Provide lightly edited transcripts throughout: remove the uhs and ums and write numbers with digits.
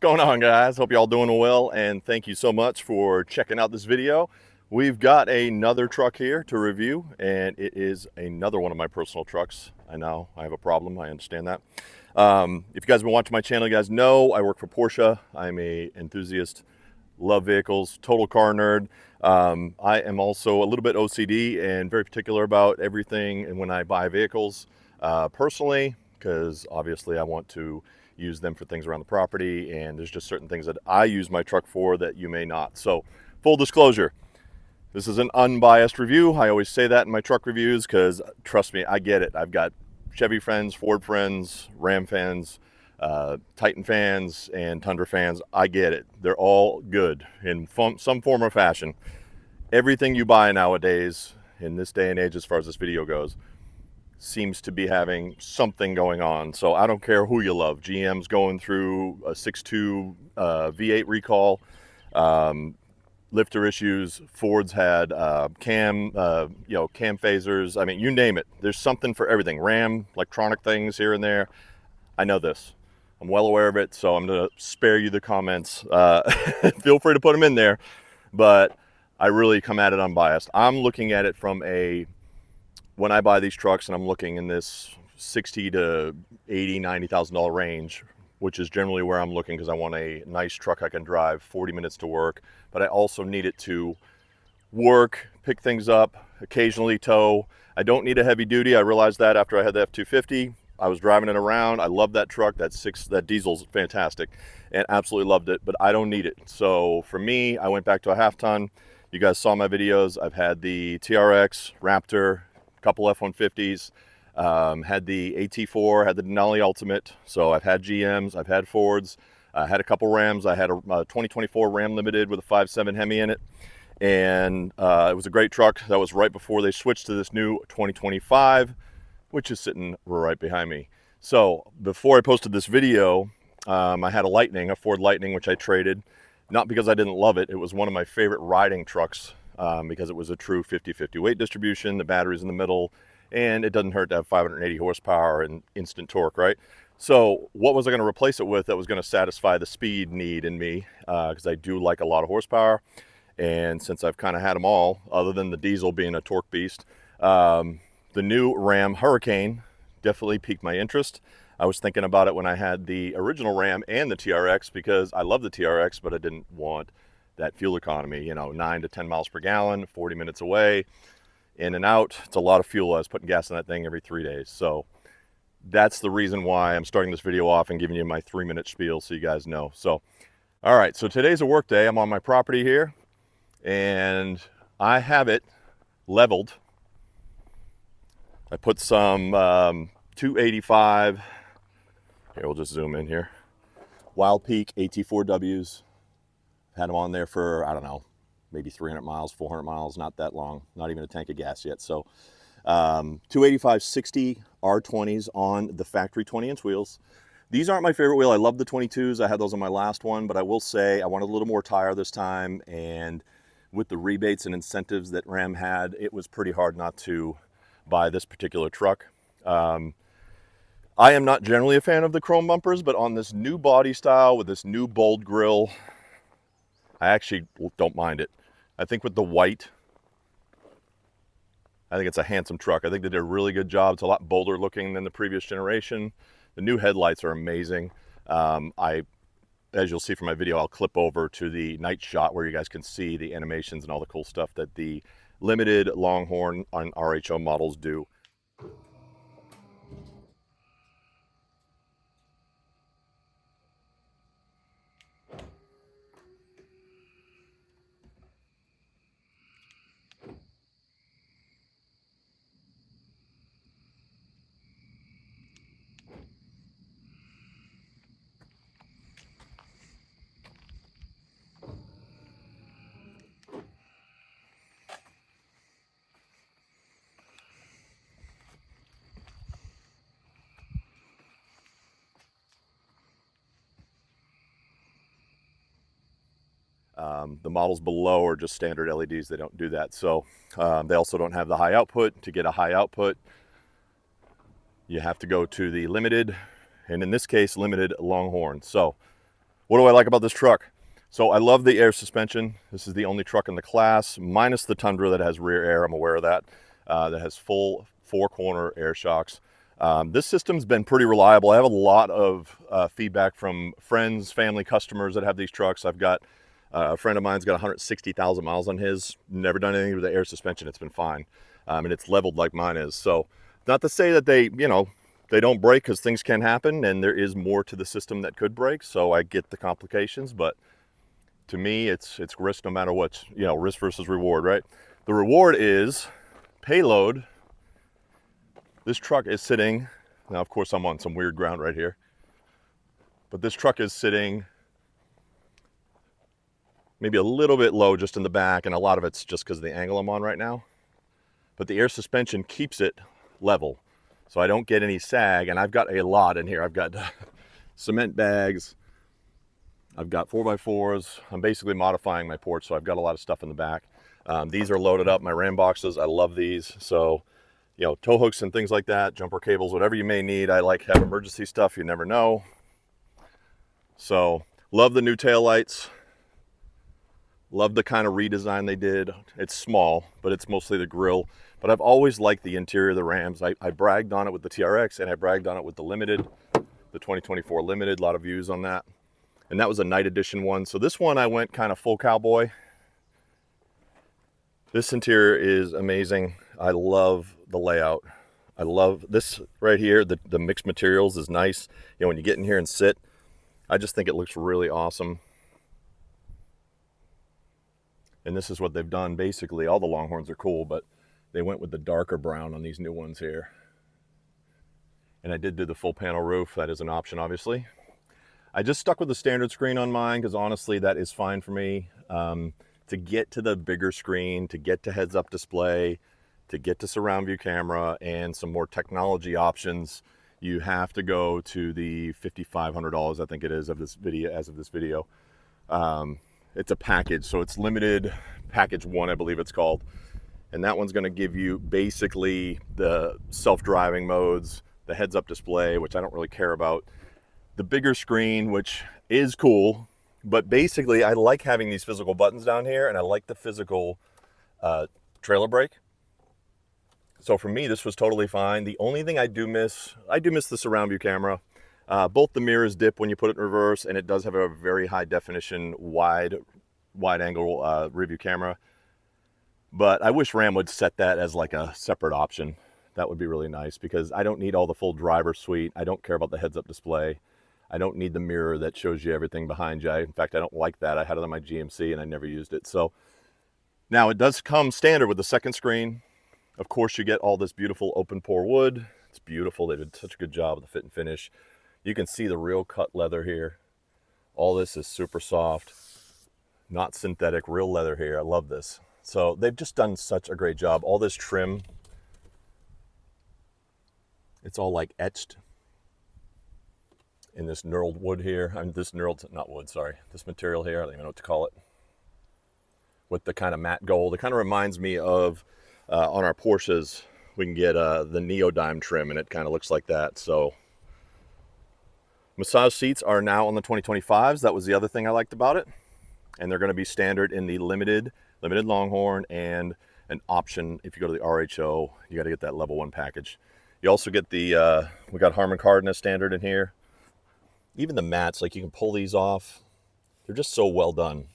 going on, guys? Hope you all doing well, and thank you so much for checking out this video. We've got another truck here to review, and it is another one of my personal trucks. I know I have a problem, I understand that. If you guys have been watching my channel, you guys know I work for Porsche. I'm a enthusiast, love vehicles, total car nerd. I am also a little bit OCD and very particular about everything and when I buy vehicles personally, because obviously I want to use them for things around the property, and there's just certain things that I use my truck for that you may not. So full disclosure, this is an unbiased review. I always say that in my truck reviews because trust me, I get it. I've got Chevy friends, Ford friends, Ram fans, Titan fans, and Tundra fans. I get it. They're all good in some form or fashion. Everything you buy nowadays in this day and age, as far as this video goes, seems to be having something going on. So I don't care who you love. GM's going through a 6.2 V8 recall, lifter issues. Ford's had cam phasers. I mean, you name it. There's something for everything. Ram, electronic things here and there. I know this. I'm well aware of it, so I'm going to spare you the comments. Feel free to put them in there, but I really come at it unbiased. I'm looking at it from when I buy these trucks, and I'm looking in this $60,000 to $80,000, $90,000 range, which is generally where I'm looking because I want a nice truck I can drive 40 minutes to work, but I also need it to work, pick things up, occasionally tow. I don't need a heavy duty. I realized that after I had the F-250. I was driving it around. I love that truck. That diesel's fantastic and absolutely loved it, but I don't need it. So for me, I went back to a half ton. You guys saw my videos. I've had the TRX, Raptor, couple F-150s, had the AT4, had the Denali Ultimate. So I've had GMs, I've had Fords, I had a couple Rams. I had a 2024 Ram Limited with a 5.7 Hemi in it, and it was a great truck. That was right before they switched to this new 2025, which is sitting right behind me. So before I posted this video, I had a Ford Lightning, which I traded, not because I didn't love it. It was one of my favorite riding trucks. Because it was a true 50-50 weight distribution, the battery's in the middle, and it doesn't hurt to have 580 horsepower and instant torque, right? So what was I going to replace it with that was going to satisfy the speed need in me? Because I do like a lot of horsepower, and since I've kind of had them all, other than the diesel being a torque beast, the new Ram Hurricane definitely piqued my interest. I was thinking about it when I had the original Ram and the TRX, because I love the TRX, but I didn't want that fuel economy, 9 to 10 miles per gallon, 40 minutes away, in and out. It's a lot of fuel. I was putting gas in that thing every 3 days. So that's the reason why I'm starting this video off and giving you my 3-minute spiel so you guys know. So, all right, so today's a work day. I'm on my property here, and I have it leveled. I put some 285, here, we'll just zoom in here, Wildpeak AT4Ws. Had them on there for, I don't know, maybe 300 miles, 400 miles, not that long, not even a tank of gas yet. So 285/60 R20s on the factory 20-inch wheels. These aren't my favorite wheel. I love the 22s. I had those on my last one, but I will say I wanted a little more tire this time, and with the rebates and incentives that Ram had, it was pretty hard not to buy this particular truck. I am not generally a fan of the chrome bumpers, but on this new body style with this new bold grille, I actually don't mind it. I think with the white, I think it's a handsome truck. I think they did a really good job. It's a lot bolder looking than the previous generation. The new headlights are amazing. As you'll see from my video, I'll clip over to the night shot where you guys can see the animations and all the cool stuff that the limited Longhorn on RHO models do. The models below are just standard LEDs. They don't do that. So they also don't have the high output. To get a high output, you have to go to the limited, and in this case, limited Longhorn. So What do I like about this truck? So I love the air suspension. This is the only truck in the class, minus the Tundra that has rear air. I'm aware of that. That has full 4-corner air shocks. This system's been pretty reliable. I have a lot of feedback from friends, family, customers that have these trucks. I've got a friend of mine's got 160,000 miles on his, never done anything with the air suspension. It's been fine. And it's leveled like mine is. So not to say that they, you know, they don't break, because things can happen and there is more to the system that could break. So I get the complications, but to me, it's risk no matter what, you know, risk versus reward, right? The reward is payload. This truck is sitting, now of course I'm on some weird ground right here, but this truck is sitting maybe a little bit low just in the back, and a lot of it's just because of the angle I'm on right now. But the air suspension keeps it level, so I don't get any sag, and I've got a lot in here. I've got cement bags, I've got 4x4s. I'm basically modifying my porch, so I've got a lot of stuff in the back. These are loaded up, my Ram boxes. I love these. So, you know, tow hooks and things like that, jumper cables, whatever you may need. I like have emergency stuff. You never know. So, love the new taillights. Love the kind of redesign they did. It's small, but it's mostly the grille. But I've always liked the interior of the Rams. I bragged on it with the TRX, and I bragged on it with the Limited, the 2024 Limited. A lot of views on that. And that was a night edition one. So this one I went kind of full cowboy. This interior is amazing. I love the layout. I love this right here. The mixed materials is nice. You know, when you get in here and sit, I just think it looks really awesome. And this is what they've done. Basically, all the Longhorns are cool, but they went with the darker brown on these new ones here. And I did do the full panel roof. That is an option, obviously. I just stuck with the standard screen on mine because honestly, that is fine for me. To get to the bigger screen, to get to heads-up display, to get to surround view camera and some more technology options, you have to go to the $5,500, I think it is, of this video, as of this video. It's a package, so it's limited package 1, I believe it's called. And that one's going to give you basically the self-driving modes, the heads-up display, which I don't really care about, the bigger screen, which is cool, but basically I like having these physical buttons down here, and I like the physical trailer brake. So for me, this was totally fine. The only thing I do miss the surround view camera. Both the mirrors dip when you put it in reverse, and it does have a very high definition wide angle rear view camera. But I wish Ram would set that as like a separate option. That would be really nice, because I don't need all the full driver suite. I don't care about the heads-up display. I don't need the mirror that shows you everything behind you. In fact, I don't like that. I had it on my GMC and I never used it. So now it does come standard with the second screen. Of course, you get all this beautiful open pore wood. It's beautiful. They did such a good job with the fit and finish. You can see the real cut leather here. All this is super soft, not synthetic, real leather here. I love this. So they've just done such a great job. All this trim, it's all like etched in this knurled wood here. I mean, this knurled, not wood, sorry. This material here, I don't even know what to call it. With the kind of matte gold. It kind of reminds me of, on our Porsches, we can get the neodyme trim, and it kind of looks like that. So massage seats are now on the 2025s. That was the other thing I liked about it. And they're going to be standard in the limited Longhorn, and an option if you go to the RHO, you got to get that level 1 package. You also get the, we got Harman Kardon as standard in here. Even the mats, like you can pull these off. They're just so well done.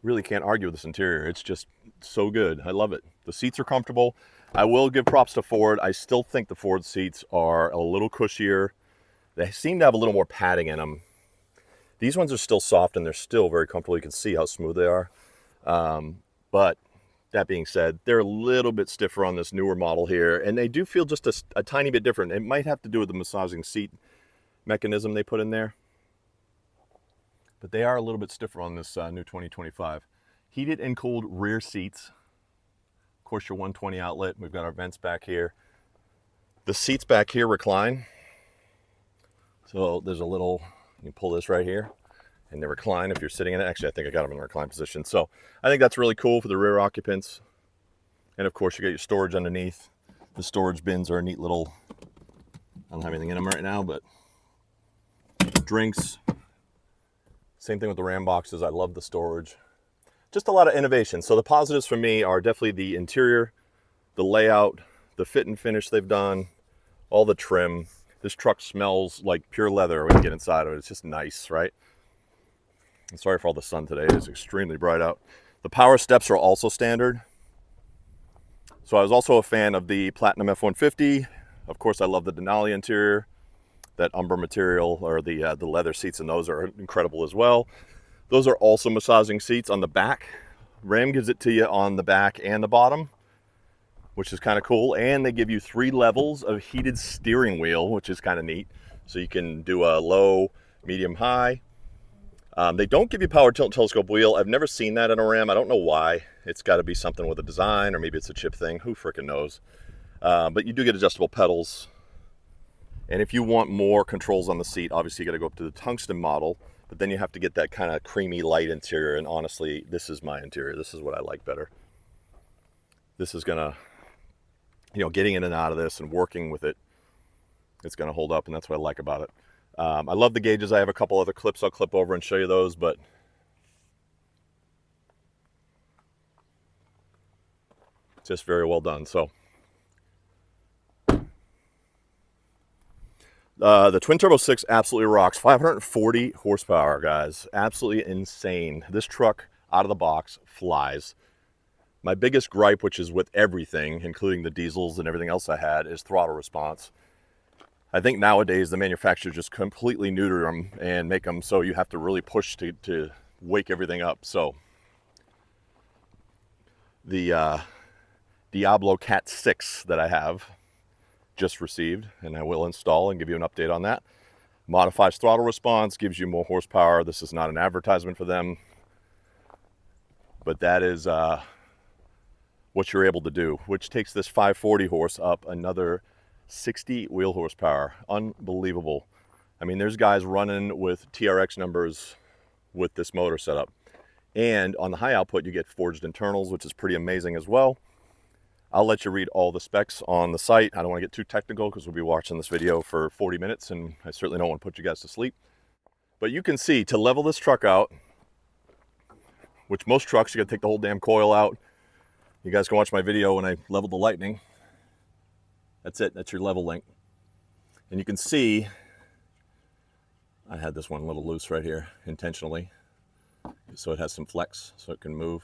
Really can't argue with this interior. It's just so good. I love it. The seats are comfortable. I will give props to Ford. I still think the Ford seats are a little cushier. They seem to have a little more padding in them. These ones are still soft and they're still very comfortable. You can see how smooth they are. But that being said, they're a little bit stiffer on this newer model here, and they do feel just a tiny bit different. It might have to do with the massaging seat mechanism they put in there, but they are a little bit stiffer on this new 2025. Heated and cooled rear seats. Of course, your 120 outlet. We've got our vents back here. The seats back here recline. So there's a little, you can pull this right here, and they recline if you're sitting in it. Actually, I think I got them in a recline position. So I think that's really cool for the rear occupants. And of course, you got your storage underneath. The storage bins are a neat little, I don't have anything in them right now, but drinks. Same thing with the Ram boxes. I love the storage. Just a lot of innovation. So the positives for me are definitely the interior, the layout, the fit and finish they've done, all the trim. This truck smells like pure leather when you get inside of it. It's just nice, right? I'm sorry for all the sun today. It's extremely bright out. The power steps are also standard. So I was also a fan of the Platinum F-150. Of course, I love the Denali interior. That umber material, or the leather seats in those, are incredible as well. Those are also massaging seats on the back. Ram gives it to you on the back and the bottom, which is kind of cool. And they give you 3 levels of heated steering wheel, which is kind of neat. So you can do a low, medium, high. They don't give you power tilt and telescope wheel. I've never seen that in a Ram. I don't know why. It's got to be something with a design, or maybe it's a chip thing. Who frickin' knows? But you do get adjustable pedals. And if you want more controls on the seat, obviously you got to go up to the tungsten model, but then you have to get that kind of creamy light interior. And honestly, this is my interior. This is what I like better. This is gonna, getting in and out of this and working with it, it's gonna hold up, and that's what I like about it. I love the gauges. I have a couple other clips I'll clip over and show you those, but just very well done. So the twin turbo 6 absolutely rocks. 540 horsepower, guys. Absolutely insane. This truck out of the box flies. My biggest gripe, which is with everything, including the diesels and everything else I had, is throttle response. I think nowadays the manufacturers just completely neuter them and make them so you have to really push to wake everything up. So the Diablo Cat 6 that I have just received, and I will install and give you an update on that. Modifies throttle response, gives you more horsepower. This is not an advertisement for them, but that is what you're able to do, which takes this 540 horse up another 60 wheel horsepower. Unbelievable. I mean, there's guys running with TRX numbers with this motor setup. And on the high output, you get forged internals, which is pretty amazing as well. I'll let you read all the specs on the site. I don't want to get too technical because we'll be watching this video for 40 minutes, and I certainly don't want to put you guys to sleep. But you can see, to level this truck out, which most trucks, you got to take the whole damn coil out. You guys can watch my video when I leveled the Lightning. That's it. That's your level link. And you can see, I had this one a little loose right here intentionally, so it has some flex, so it can move.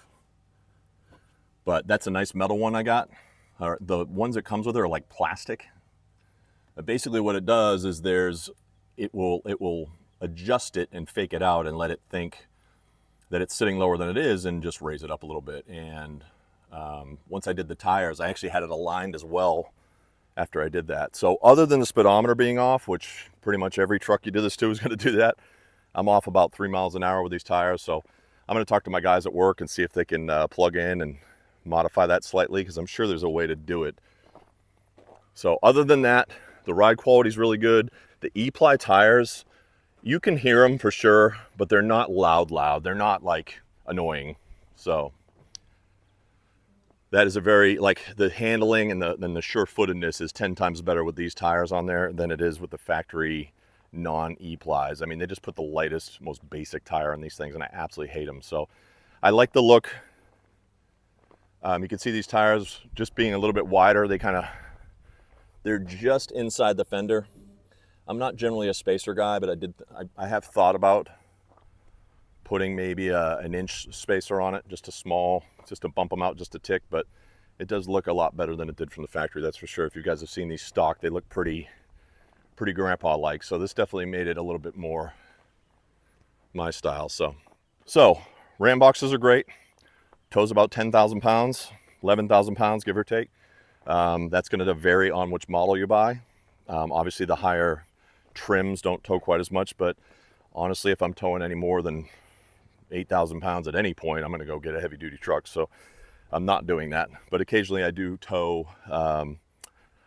But that's a nice metal one I got. The ones it comes with are like plastic. But basically what it does is it will adjust it and fake it out and let it think that it's sitting lower than it is and just raise it up a little bit. And once I did the tires, I actually had it aligned as well after I did that. So other than the speedometer being off, which pretty much every truck you do this to is going to do that, I'm off about 3 miles an hour with these tires. So I'm going to talk to my guys at work and see if they can plug in and modify that slightly, because I'm sure there's a way to do it. So other than that, the ride quality is really good. The E-ply tires, you can hear them for sure, but they're not loud. They're not like annoying. So that is a very, like, the handling and the sure-footedness is 10 times better with these tires on there than it is with the factory non-E-plies. I mean, they just put the lightest, most basic tire on these things, and I absolutely hate them. So I like the look. You can see these tires just being a little bit wider. They're just inside the fender. I'm not generally a spacer guy, but I have thought about putting maybe an inch spacer on it, just to bump them out just a tick, but it does look a lot better than it did from the factory, that's for sure. If you guys have seen these stock, they look pretty grandpa-like. So this definitely made it a little bit more my style. So Ram boxes are great. Tow's about 10,000 pounds, 11,000 pounds, give or take. That's going to vary on which model you buy. Obviously, the higher trims don't tow quite as much, but honestly, if I'm towing any more than 8,000 pounds at any point, I'm going to go get a heavy-duty truck. So I'm not doing that. But occasionally, I do tow. I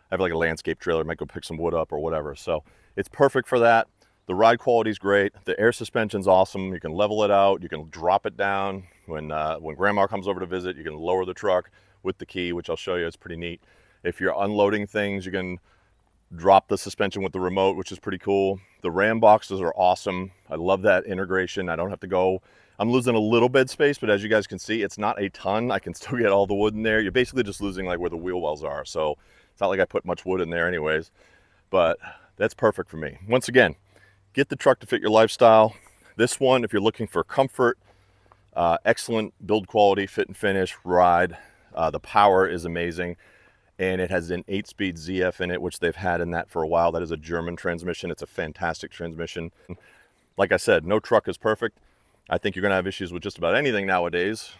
have like a landscape trailer. I might go pick some wood up or whatever. So it's perfect for that. The ride quality is great. The air suspension's awesome. You can level it out. You can drop it down. When grandma comes over to visit, you can lower the truck with the key, which I'll show you. It's pretty neat. If you're unloading things, you can Drop the suspension with the remote, which is pretty cool. The ram boxes are awesome. I love that integration. I don't have to go, I'm losing a little bed space, but as you guys can see, it's not a ton. I can still get all the wood in there. You're basically just losing like where the wheel wells are. So it's not like I put much wood in there anyways, but that's perfect for me. Once again, get the truck to fit your lifestyle. This one, if you're looking for comfort, excellent build quality, fit and finish, ride, the power is amazing. And it has an 8-speed ZF in it, which they've had in that for a while. That is a German transmission. It's a fantastic transmission. Like I said, no truck is perfect. I think you're going to have issues with just about anything nowadays.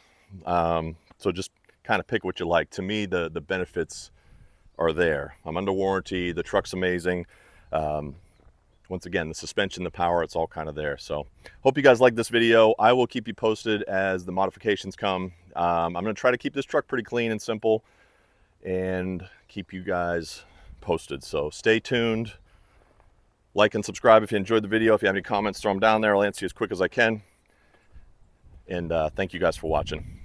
So just kind of pick what you like. To me, the benefits are there. I'm under warranty. The truck's amazing. Once again, the suspension, the power, it's all kind of there. So hope you guys like this video. I will keep you posted as the modifications come. I'm going to try to keep this truck pretty clean and simple and keep you guys posted. So stay tuned, like and subscribe if you enjoyed the video. If you have any comments, throw them down there. I'll answer you as quick as I can. And thank you guys for watching.